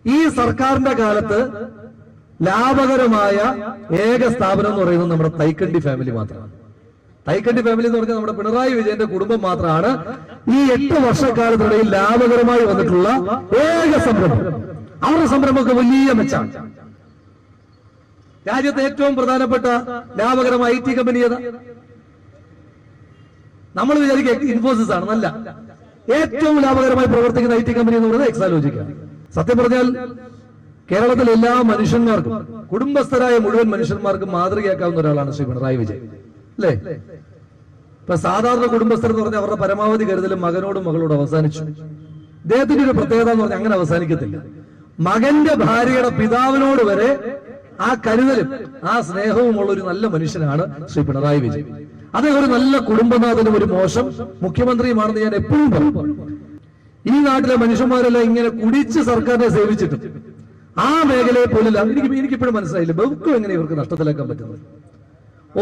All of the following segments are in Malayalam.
ഈ സർക്കാരിന്റെ കാലത്ത് ലാഭകരമായ ഏക സ്ഥാപനം എന്ന് പറയുന്നത് നമ്മുടെ തൈക്കണ്ടി ഫാമിലി മാത്രമാണ്. തൈക്കണ്ടി ഫാമിലി എന്ന് പറഞ്ഞാൽ നമ്മുടെ പിണറായി വിജയന്റെ കുടുംബം മാത്രമാണ് ഈ 8 വർഷക്കാലത്തിനിടയിൽ ലാഭകരമായി വന്നിട്ടുള്ള ഏക സംരംഭം. അവരുടെ സംരംഭമൊക്കെ വലിയ മെച്ചാണ്. രാജ്യത്തെ ഏറ്റവും പ്രധാനപ്പെട്ട ലാഭകരമായ IT കമ്പനി ഏതാ? നമ്മൾ വിചാരിക്കുക ഇൻഫോസിസ് ആണ്. നല്ല ഏറ്റവും ലാഭകരമായി പ്രവർത്തിക്കുന്ന IT കമ്പനി എന്ന് പറയുന്നത് എക്സാലോജിക്കാണ്. സത്യം പറഞ്ഞാൽ കേരളത്തിലെ എല്ലാ മനുഷ്യന്മാർക്കും, കുടുംബസ്ഥരായ മുഴുവൻ മനുഷ്യന്മാർക്കും മാതൃകയാക്കാവുന്ന ഒരാളാണ് ശ്രീ പിണറായി വിജയൻ, അല്ലേ? ഇപ്പൊ സാധാരണ കുടുംബസ്ഥർ എന്ന് പറഞ്ഞാൽ അവരുടെ പരമാവധി കരുതലും മകനോടും മകളോടും അവസാനിച്ചു. അദ്ദേഹത്തിന്റെ ഒരു പ്രത്യേകത എന്ന് പറഞ്ഞാൽ അങ്ങനെ അവസാനിക്കത്തില്ല. മകന്റെ ഭാര്യയുടെ പിതാവിനോട് വരെ ആ കരുതലും ആ സ്നേഹവും ഉള്ള ഒരു നല്ല മനുഷ്യനാണ് ശ്രീ പിണറായി വിജയൻ. അദ്ദേഹം ഒരു നല്ല കുടുംബനാഥനും ഒരു മോശം മുഖ്യമന്ത്രിയുമാണെന്ന് ഞാൻ എപ്പോഴും പറയും. ഈ നാട്ടിലെ മനുഷ്യന്മാരെല്ലാം ഇങ്ങനെ കുടിച്ച് സർക്കാരിനെ സേവിച്ചിട്ടും ആ മേഖലയെ പോലില്ല. എനിക്കിപ്പോഴും മനസ്സിലായില്ല ബഹുക്കും എങ്ങനെ ഇവർക്ക് നഷ്ടത്തിലാക്കാൻ പറ്റുന്നത്.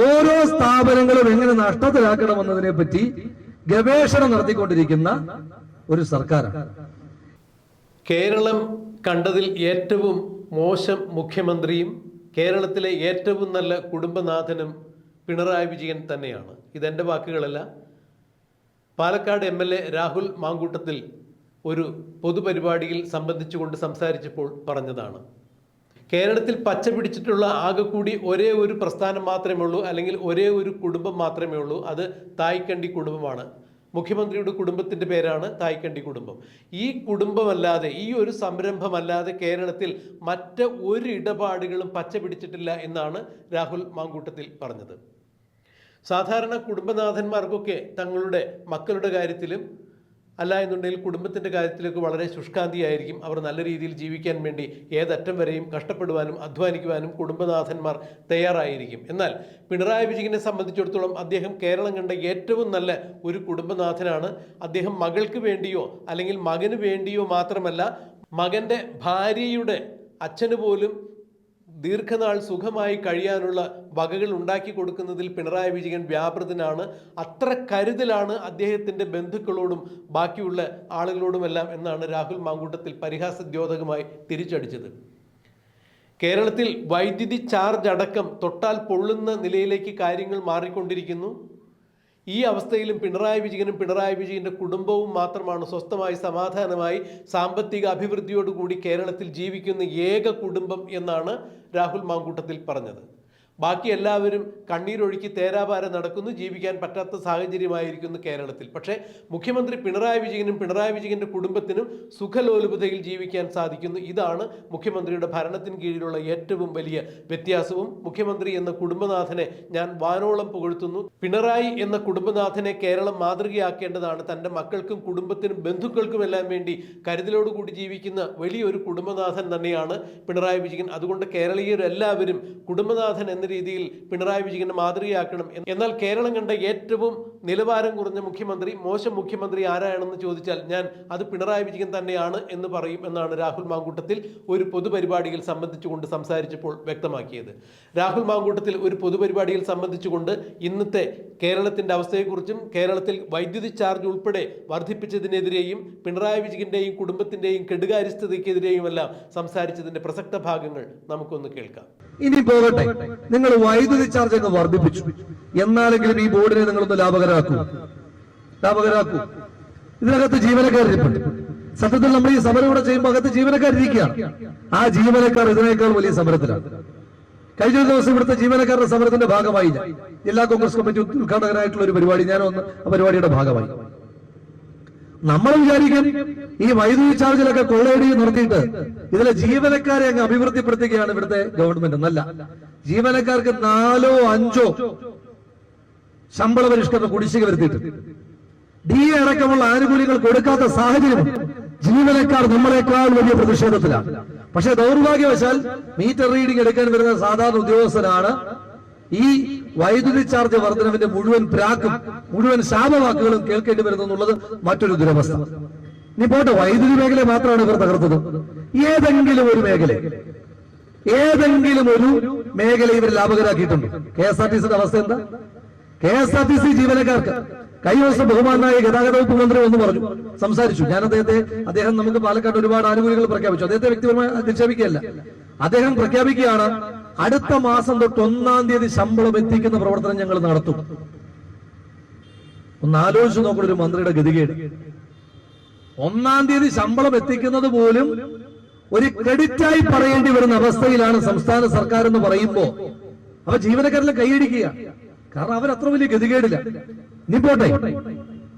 ഓരോ സ്ഥാപനങ്ങളും എങ്ങനെ നഷ്ടത്തിലാക്കണമെന്നതിനെ പറ്റി ഗവേഷണം നടത്തിക്കൊണ്ടിരിക്കുന്ന ഒരു സർക്കാരാണ്. കേരളം കണ്ടതിൽ ഏറ്റവും മോശം മുഖ്യമന്ത്രിയും കേരളത്തിലെ ഏറ്റവും നല്ല കുടുംബനാഥനും പിണറായി വിജയൻ തന്നെയാണ്. ഇതെൻ്റെ വാക്കുകളല്ല. പാലക്കാട് MLA രാഹുൽ മാങ്കൂട്ടത്തിൽ ഒരു പൊതുപരിപാടിയിൽ സംബന്ധിച്ചുകൊണ്ട് സംസാരിച്ചപ്പോൾ പറഞ്ഞതാണ്. കേരളത്തിൽ പച്ച പിടിച്ചിട്ടുള്ള ആകെക്കൂടി ഒരേ ഒരു പ്രസ്ഥാനം മാത്രമേ ഉള്ളൂ, അല്ലെങ്കിൽ ഒരേ ഒരു കുടുംബം മാത്രമേ ഉള്ളൂ. അത് തായ്ക്കണ്ടി കുടുംബമാണ്. മുഖ്യമന്ത്രിയുടെ കുടുംബത്തിൻ്റെ പേരാണ് തായ്ക്കണ്ടി കുടുംബം. ഈ കുടുംബമല്ലാതെ, ഈ ഒരു സംരംഭമല്ലാതെ കേരളത്തിൽ മറ്റ് ഒരു ഇടപാടുകളും പച്ച പിടിച്ചിട്ടില്ല എന്നാണ് രാഹുൽ മാങ്കൂട്ടത്തിൽ പറഞ്ഞത്. സാധാരണ കുടുംബനാഥന്മാർക്കൊക്കെ തങ്ങളുടെ മക്കളുടെ കാര്യത്തിലും അല്ല എന്നുണ്ടെങ്കിൽ കുടുംബത്തിൻ്റെ കാര്യത്തിലൊക്കെ വളരെ ശുഷ്കാന്തിയായിരിക്കും. അവർ നല്ല രീതിയിൽ ജീവിക്കാൻ വേണ്ടി ഏതറ്റം വരെയും കഷ്ടപ്പെടുവാനും അധ്വാനിക്കുവാനും കുടുംബനാഥന്മാർ തയ്യാറായിരിക്കും. എന്നാൽ പിണറായി വിജയനെ സംബന്ധിച്ചിടത്തോളം അദ്ദേഹം കേരളം കണ്ട ഏറ്റവും നല്ല ഒരു കുടുംബനാഥനാണ്. അദ്ദേഹം മകൾക്ക് വേണ്ടിയോ അല്ലെങ്കിൽ മകന് വേണ്ടിയോ മാത്രമല്ല, മകൻ്റെ ഭാര്യയുടെ അച്ഛന് പോലും ദീർഘനാൾ സുഖമായി കഴിയാനുള്ള വകകൾ ഉണ്ടാക്കി കൊടുക്കുന്നതിൽ പിണറായി വിജയൻ വ്യാപൃതനാണ്. അത്ര കരുതലാണ് അദ്ദേഹത്തിൻ്റെ ബന്ധുക്കളോടും ബാക്കിയുള്ള ആളുകളോടുമെല്ലാം എന്നാണ് രാഹുൽ മാങ്കൂട്ടത്തിൽ പരിഹാസദ്യോതകമായി തിരിച്ചടിച്ചത്. കേരളത്തിൽ വൈദ്യുതി ചാർജ് അടക്കം തൊട്ടാൽ പൊള്ളുന്ന നിലയിലേക്ക് കാര്യങ്ങൾ മാറിക്കൊണ്ടിരിക്കുന്നു. ഈ അവസ്ഥയിലും പിണറായി വിജയനും പിണറായി വിജയൻ്റെ കുടുംബവും മാത്രമാണ് സ്വസ്ഥമായി സമാധാനമായി സാമ്പത്തിക അഭിവൃദ്ധിയോടുകൂടി കേരളത്തിൽ ജീവിക്കുന്ന ഏക കുടുംബം എന്നാണ് രാഹുൽ മാങ്കൂട്ടത്തിൽ പറഞ്ഞത്. ബാക്കി എല്ലാവരും കണ്ണീരൊഴുക്കി തേരാപാരം നടക്കുന്നു, ജീവിക്കാൻ പറ്റാത്ത സാഹചര്യമായിരിക്കുന്നു കേരളത്തിൽ. പക്ഷേ മുഖ്യമന്ത്രി പിണറായി വിജയനും പിണറായി വിജയൻ്റെ കുടുംബത്തിനും സുഖലോലുപതയിൽ ജീവിക്കാൻ സാധിക്കുന്നു. ഇതാണ് മുഖ്യമന്ത്രിയുടെ ഭരണത്തിന് കീഴിലുള്ള ഏറ്റവും വലിയ വ്യത്യാസവും. മുഖ്യമന്ത്രി എന്ന കുടുംബനാഥനെ ഞാൻ വാനോളം പുകഴ്ത്തുന്നു. പിണറായി എന്ന കുടുംബനാഥനെ കേരളം മാതൃകയാക്കേണ്ടതാണ്. തൻ്റെ മക്കൾക്കും കുടുംബത്തിനും ബന്ധുക്കൾക്കുമെല്ലാം വേണ്ടി കരുതലോടുകൂടി ജീവിക്കുന്ന വലിയൊരു കുടുംബനാഥൻ തന്നെയാണ് പിണറായി വിജയൻ. അതുകൊണ്ട് കേരളീയരെല്ലാവരും കുടുംബനാഥൻ എന്ന രീതിയിൽ പിണറായി വിജയനെ മാതൃകയാക്കണം. എന്നാൽ കേരളം കണ്ട ഏറ്റവും നിലവാരം കുറഞ്ഞ മുഖ്യമന്ത്രി, മോശം മുഖ്യമന്ത്രി ആരാണെന്ന് ചോദിച്ചാൽ ഞാൻ അത് പിണറായി വിജയൻ തന്നെയാണ് എന്ന് പറയും എന്നാണ് രാഹുൽ മാങ്കൂട്ടത്തിൽ ഒരു പൊതുപരിപാടിയിൽ സംബന്ധിച്ചുകൊണ്ട് സംസാരിച്ചപ്പോൾ വ്യക്തമാക്കിയത്. രാഹുൽ മാങ്കൂട്ടത്തിൽ ഒരു പൊതുപരിപാടിയിൽ സംബന്ധിച്ചുകൊണ്ട് ഇന്നത്തെ കേരളത്തിൻ്റെ അവസ്ഥയെക്കുറിച്ചും കേരളത്തിൽ വൈദ്യുതി ചാർജ് ഉൾപ്പെടെ വർദ്ധിപ്പിച്ചതിനെതിരെയും പിണറായി വിജയന്റെയും കുടുംബത്തിൻ്റെയും കെടുകാര്യസ്ഥതയ്ക്കെതിരെയുമെല്ലാം സംസാരിച്ചതിൻ്റെ പ്രസക്ത ഭാഗങ്ങൾ നമുക്കൊന്ന് കേൾക്കാം. ഇനി പോകട്ടെ, നിങ്ങൾ വൈദ്യുതി ചാർജ് അങ്ങ് വർദ്ധിപ്പിച്ചു, എന്നാലെങ്കിലും ഈ ബോർഡിനെ നിങ്ങളൊന്ന് ലാഭകരാക്കൂ. ഇതിനകത്ത് ജീവനക്കാരിരിപ്പുണ്ട്. സത്യത്തിൽ നമ്മൾ ഈ സമരം ഇവിടെ ചെയ്യുമ്പോൾ അകത്ത് ജീവനക്കാരിരിക്കുകയാണ്. ആ ജീവനക്കാർ ഇതിനേക്കാൾ വലിയ സമരത്തിലാണ്. കഴിഞ്ഞ ദിവസം ഇവിടുത്തെ ജീവനക്കാരുടെ സമരത്തിന്റെ ഭാഗമായി ജില്ലാ കോൺഗ്രസ് കമ്മിറ്റി ഉദ്ഘാടകനായിട്ടുള്ള ഒരു പരിപാടി, ഞാനൊന്ന് ആ പരിപാടിയുടെ ഭാഗമായി. നമ്മൾ വിചാരിക്കും ഈ വൈദ്യുതി ചാർജിലൊക്കെ കൊള്ളയടി നടത്തിയിട്ട് ഇതിലെ ജീവനക്കാരെ അങ്ങ് അഭിവൃദ്ധിപ്പെടുത്തുകയാണ് ഇവിടുത്തെ ഗവൺമെന്റ്. എന്നല്ല, ജീവനക്കാർക്ക് 4 or 5 ശമ്പള പരിഷ്കരണ കുടിശ്ശിക വരുത്തിയിട്ട് DA അടക്കമുള്ള ആനുകൂല്യങ്ങൾ കൊടുക്കാത്ത സാഹചര്യം ജീവനക്കാർ നമ്മളെക്കാൾ വലിയ പ്രതിഷേധത്തിലാണ്. പക്ഷെ ദൗർഭാഗ്യവശാൽ മീറ്റർ റീഡിംഗ് എടുക്കാൻ വരുന്ന സാധാരണ ഉദ്യോഗസ്ഥരാണ് ഈ വൈദ്യുതി ചാർജ് വർധനവിന്റെ മുഴുവൻ പ്രാക്കും മുഴുവൻ ശാപവാക്കുകളും കേൾക്കേണ്ടി വരുന്നുള്ളത് മറ്റൊരു ദുരവസ്ഥ. ഇനി പോട്ടെ, വൈദ്യുതി മേഖല മാത്രമാണ് ഇവർ തകർത്തത്. ഏതെങ്കിലും ഒരു മേഖല ഇവർ ലാഭകരാക്കിയിട്ടുണ്ട്. KSRTCയുടെ അവസ്ഥ എന്താ? KSRTC ജീവനക്കാർക്ക് കഴിഞ്ഞ ദിവസം ബഹുമാനായ ഗതാഗത വകുപ്പ് മന്ത്രി ഒന്ന് പറഞ്ഞു, സംസാരിച്ചു. ഞാൻ അദ്ദേഹം നമുക്ക് പാലക്കാട് ഒരുപാട് ആനുകൂല്യങ്ങൾ പ്രഖ്യാപിച്ചു. അദ്ദേഹത്തെ വ്യക്തിപരമായി അധിക്ഷേപിക്കുകയല്ല. അദ്ദേഹം പ്രഖ്യാപിക്കുകയാണ്, അടുത്ത മാസം തൊട്ട് 1-ാം തീയതി ശമ്പളം എത്തിക്കുന്ന പ്രവർത്തനം ഞങ്ങൾ നടത്തും. ഒന്ന് ആലോചിച്ച് നോക്കുന്ന ഒരു മന്ത്രിയുടെ ഗതികേട്. 1-ാം തീയതി ശമ്പളം എത്തിക്കുന്നത് പോലും ഒരു ക്രെഡിറ്റായി പറയേണ്ടി വരുന്ന അവസ്ഥയിലാണ് സംസ്ഥാന സർക്കാർ എന്ന് പറയുമ്പോ അപ്പൊ ജീവനക്കാരിലെ കൈയടിക്കുക. കാരണം അവരത്ര വലിയ ഗതികേടില്ല. ഇനി പോട്ടെ,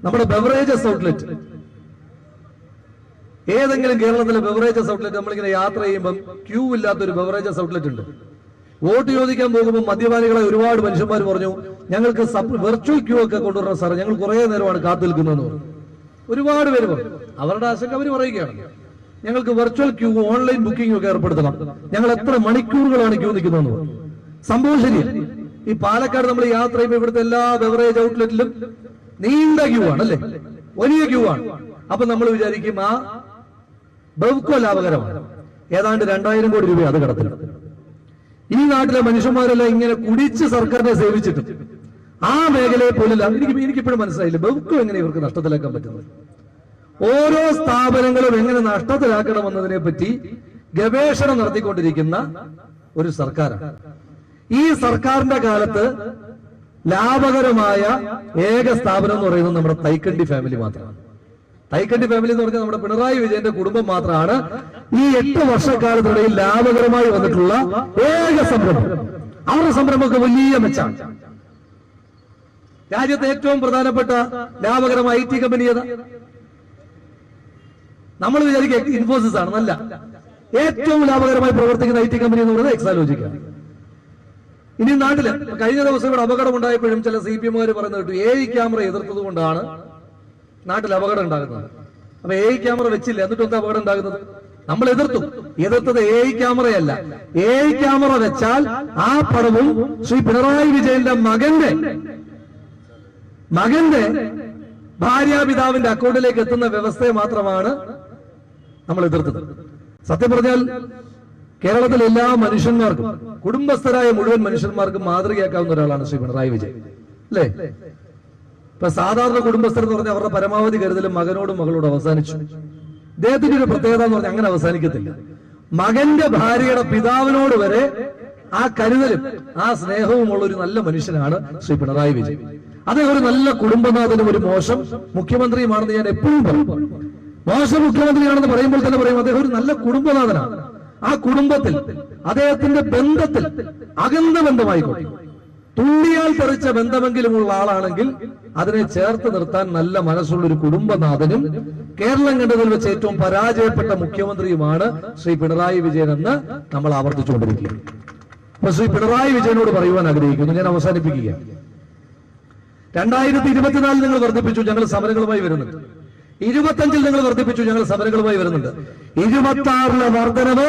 നമ്മുടെ ബെവറേജസ് ഔട്ട്ലെറ്റ്, ഏതെങ്കിലും കേരളത്തിലെ ബെവറേജസ് ഔട്ട്ലെറ്റ് നമ്മളിങ്ങനെ യാത്ര ചെയ്യുമ്പോൾ ക്യൂ ഇല്ലാത്തൊരു ബെവറേജസ് ഔട്ട്ലെറ്റ് ഉണ്ട്. വോട്ട് ചോദിക്കാൻ പോകുമ്പോൾ മദ്യപാനികളെ ഒരുപാട് മനുഷ്യന്മാർ പറഞ്ഞു, ഞങ്ങൾക്ക് വെർച്വൽ ക്യൂ ഒക്കെ കൊണ്ടുവരണം സാർ, ഞങ്ങൾ കുറെ നേരമാണ് കാത്തു നിൽക്കുന്നതെന്ന് പറഞ്ഞു. ഒരുപാട് പേര് പറഞ്ഞു. അവരുടെ ആശങ്ക അവർ പറയുകയാണ്, ഞങ്ങൾക്ക് വെർച്വൽ ക്യൂ, ഓൺലൈൻ ബുക്കിംഗ് ഒക്കെ ഏർപ്പെടുത്തണം, ഞങ്ങൾ എത്ര മണിക്കൂറുകളാണ് ക്യൂ നിൽക്കുന്നതെന്ന് പറഞ്ഞു. സംഭവം ശരിയാണ്. ഈ പാലക്കാട് നമ്മൾ യാത്ര ചെയ്യുമ്പോൾ ഇവിടുത്തെ എല്ലാ ബെവറേജ് ഔട്ട്ലെറ്റിലും നീണ്ട ക്യൂ ആണ്, അല്ലേ? വലിയ ക്യൂ ആണ്. അപ്പൊ നമ്മൾ വിചാരിക്കും ആ ബെവ്കോ ലാഭകരമാണ്. ഏതാണ്ട് 2000 കോടി രൂപ അത് കടത്തില്ല. ഈ നാട്ടിലെ മനുഷ്യന്മാരെല്ലാം ഇങ്ങനെ കുടിച്ച് സർക്കാരിനെ സേവിച്ചിട്ട് ആ മേഖലയെ പോലില്ല. എനിക്കിപ്പോഴും മനസ്സിലായില്ല ബെവ്കോ എങ്ങനെ ഇവർക്ക് നഷ്ടത്തിലാക്കാൻ പറ്റുന്നത്. ഓരോ സ്ഥാപനങ്ങളും എങ്ങനെ നഷ്ടത്തിലാക്കണമെന്നതിനെ പറ്റി ഗവേഷണം നടത്തിക്കൊണ്ടിരിക്കുന്ന ഒരു സർക്കാരാണ്. ഈ സർക്കാരിന്റെ കാലത്ത് ലാഭകരമായ ഏക സ്ഥാപനം എന്ന് പറയുന്നത് നമ്മുടെ തൈക്കണ്ടി ഫാമിലി മാത്രമാണ്. തൈക്കണ്ടി ഫാമിലി എന്ന് പറഞ്ഞാൽ നമ്മുടെ പിണറായി വിജയന്റെ കുടുംബം മാത്രമാണ് ഈ 8 വർഷക്കാലത്തിനിടയിൽ ലാഭകരമായി വന്നിട്ടുള്ള ഏക സംരംഭം. അവരുടെ സംരംഭമൊക്കെ വലിയ മെച്ചാണ്. രാജ്യത്തെ ഏറ്റവും പ്രധാനപ്പെട്ട ലാഭകരമായ IT കമ്പനി ഏതാ? നമ്മൾ വിചാരിക്കുക ഇൻഫോസിസ് ആണ്. നല്ല ഏറ്റവും ലാഭകരമായി പ്രവർത്തിക്കുന്ന IT കമ്പനി എന്ന് പറയുന്നത് എക്സാലോജിക്കാണ്. ഇനി നാട്ടില് കഴിഞ്ഞ ദിവസം ഇവിടെ അപകടം ഉണ്ടായപ്പോഴും ചില CPM-കാർ പറയുന്നത് കേട്ടു, AI ക്യാമറ എതിർത്തത് കൊണ്ടാണ് നാട്ടിൽ അപകടം ഉണ്ടാകുന്നത്. അപ്പൊ AI ക്യാമറ വെച്ചില്ല, എന്നിട്ട് എന്താ അപകടം ഉണ്ടാകുന്നത്? നമ്മൾ എതിർത്തത് AI ക്യാമറയല്ല. AI ക്യാമറ വെച്ചാൽ ആ പണവും ശ്രീ പിണറായി വിജയന്റെ മകന്റെ ഭാര്യാപിതാവിന്റെ അക്കൗണ്ടിലേക്ക് എത്തുന്ന വ്യവസ്ഥയെ മാത്രമാണ് നമ്മൾ എതിർത്തത്. സത്യം പറഞ്ഞാൽ കേരളത്തിലെ എല്ലാ മനുഷ്യന്മാർക്കും, കുടുംബസ്ഥരായ മുഴുവൻ മനുഷ്യന്മാർക്കും മാതൃകയാക്കാവുന്ന ഒരാളാണ് ശ്രീ പിണറായി വിജയൻ, അല്ലേ? ഇപ്പൊ സാധാരണ കുടുംബസ്ഥർ എന്ന് പറഞ്ഞാൽ അവരുടെ പരമാവധി കരുതലും മകനോടും മകളോടും അവസാനിച്ചു. അദ്ദേഹത്തിന്റെ ഒരു പ്രത്യേകത എന്ന് പറഞ്ഞാൽ അങ്ങനെ അവസാനിക്കത്തില്ല. മകന്റെ ഭാര്യയുടെ പിതാവിനോട് വരെ ആ കരുതലും ആ സ്നേഹവുമുള്ള ഒരു നല്ല മനുഷ്യനാണ് ശ്രീ പിണറായി വിജയൻ. അദ്ദേഹം ഒരു നല്ല കുടുംബനാഥനും ഒരു മോശം മുഖ്യമന്ത്രിയുമാണെന്ന് ഞാൻ എപ്പോഴും പറയും. മോശം മുഖ്യമന്ത്രിയാണെന്ന് പറയുമ്പോൾ തന്നെ പറയും അദ്ദേഹം ഒരു നല്ല കുടുംബനാഥനാണ്. ആ കുടുംബത്തിൽ അദ്ദേഹത്തിന്റെ ബന്ധത്തിൽ അകന്ന ബന്ധമായിക്കോട്ടെ, തുള്ളിയാൽ തെറിച്ച ബന്ധമെങ്കിലുമുള്ള ആളാണെങ്കിൽ അതിനെ ചേർത്ത് നിർത്താൻ നല്ല മനസ്സുള്ള ഒരു കുടുംബനാഥനും കേരളം കണ്ടതിൽ വെച്ച് ഏറ്റവും പരാജയപ്പെട്ട മുഖ്യമന്ത്രിയുമാണ് ശ്രീ പിണറായി വിജയൻ എന്ന് നമ്മൾ ആവർത്തിച്ചുകൊണ്ടിരിക്കുക. അപ്പൊ ശ്രീ പിണറായി വിജയനോട് പറയുവാൻ ആഗ്രഹിക്കുന്നു, ഞാൻ അവസാനിപ്പിക്കുക. 2024 നിങ്ങൾ വർദ്ധിപ്പിച്ചു, ഞങ്ങൾ സമരങ്ങളുമായി വരുന്നുണ്ട്. 25 നിങ്ങൾ വർദ്ധിപ്പിച്ചു, ഞങ്ങൾ സമരങ്ങളുമായി വരുന്നുണ്ട്. 26 വർധനവ്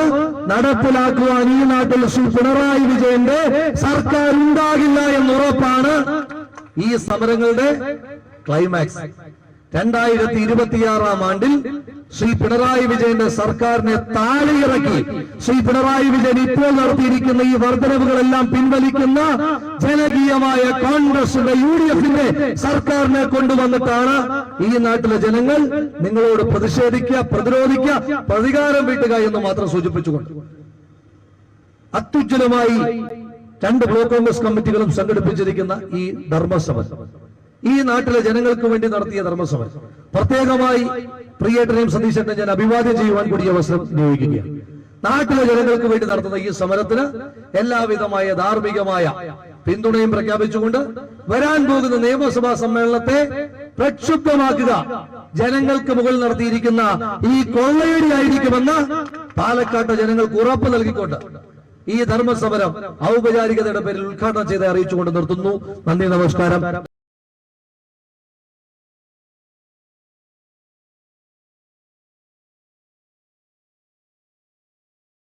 നടപ്പിലാക്കുവാൻ ഈ നാട്ടിൽ ശ്രീ പിണറായി വിജയന്റെ സർക്കാർ ഉണ്ടാകില്ല എന്നുറപ്പാണ് ഈ സമരങ്ങളുടെ ക്ലൈമാക്സ്. 2026 ആണ്ടിൽ ശ്രീ പിണറായി വിജയന്റെ സർക്കാരിനെ താഴെയിറക്കി ശ്രീ പിണറായി വിജയൻ ഇപ്പോൾ നടത്തിയിരിക്കുന്ന ഈ വർധനവുകളെല്ലാം പിൻവലിക്കുന്ന ജനകീയമായ കോൺഗ്രസിന്റെ UDF-ന്റെ സർക്കാരിനെ കൊണ്ടുവന്നിട്ടാണ് ഈ നാട്ടിലെ ജനങ്ങൾ നിങ്ങളോട് പ്രതിഷേധിക്കുക, പ്രതിരോധിക്കുക, പ്രതികാരം വീട്ടുക എന്ന് മാത്രം സൂചിപ്പിച്ചുകൊണ്ട് അത്യുജ്വലമായി 2 ബ്ലോക്ക് കോൺഗ്രസ് കമ്മിറ്റികളും സംഘടിപ്പിച്ചിരിക്കുന്ന ഈ ധർമ്മസമരം, ഈ നാട്ടിലെ ജനങ്ങൾക്ക് വേണ്ടി നടത്തിയ ധർമ്മസമരം, പ്രത്യേകമായി പ്രിയേട്ടനെയും സതീശനെയും ഞാൻ അഭിവാദ്യം ചെയ്യുവാൻ കൂടി അവസരം ഉപയോഗിക്കുകയാണ്. നാട്ടിലെ ജനങ്ങൾക്ക് വേണ്ടി നടത്തുന്ന ഈ സമരത്തിന് എല്ലാവിധമായ ധാർമ്മികമായ പിന്തുണയും പ്രഖ്യാപിച്ചുകൊണ്ട് വരാൻ പോകുന്ന നിയമസഭാ സമ്മേളനത്തെ പ്രക്ഷുബ്ധമാക്കുക, ജനങ്ങൾക്ക് മുകളിൽ നടത്തിയിരിക്കുന്ന ഈ കൊള്ളയടിയായിരിക്കുമെന്ന് പാലക്കാട്ടെ ജനങ്ങൾക്ക് ഉറപ്പ് നൽകിക്കൊണ്ട് ഈ ധർമ്മസമരം ഔപചാരികതയുടെ പേരിൽ ഉദ്ഘാടനം ചെയ്ത് അറിയിച്ചുകൊണ്ട് നിർത്തുന്നു. നന്ദി, നമസ്കാരം.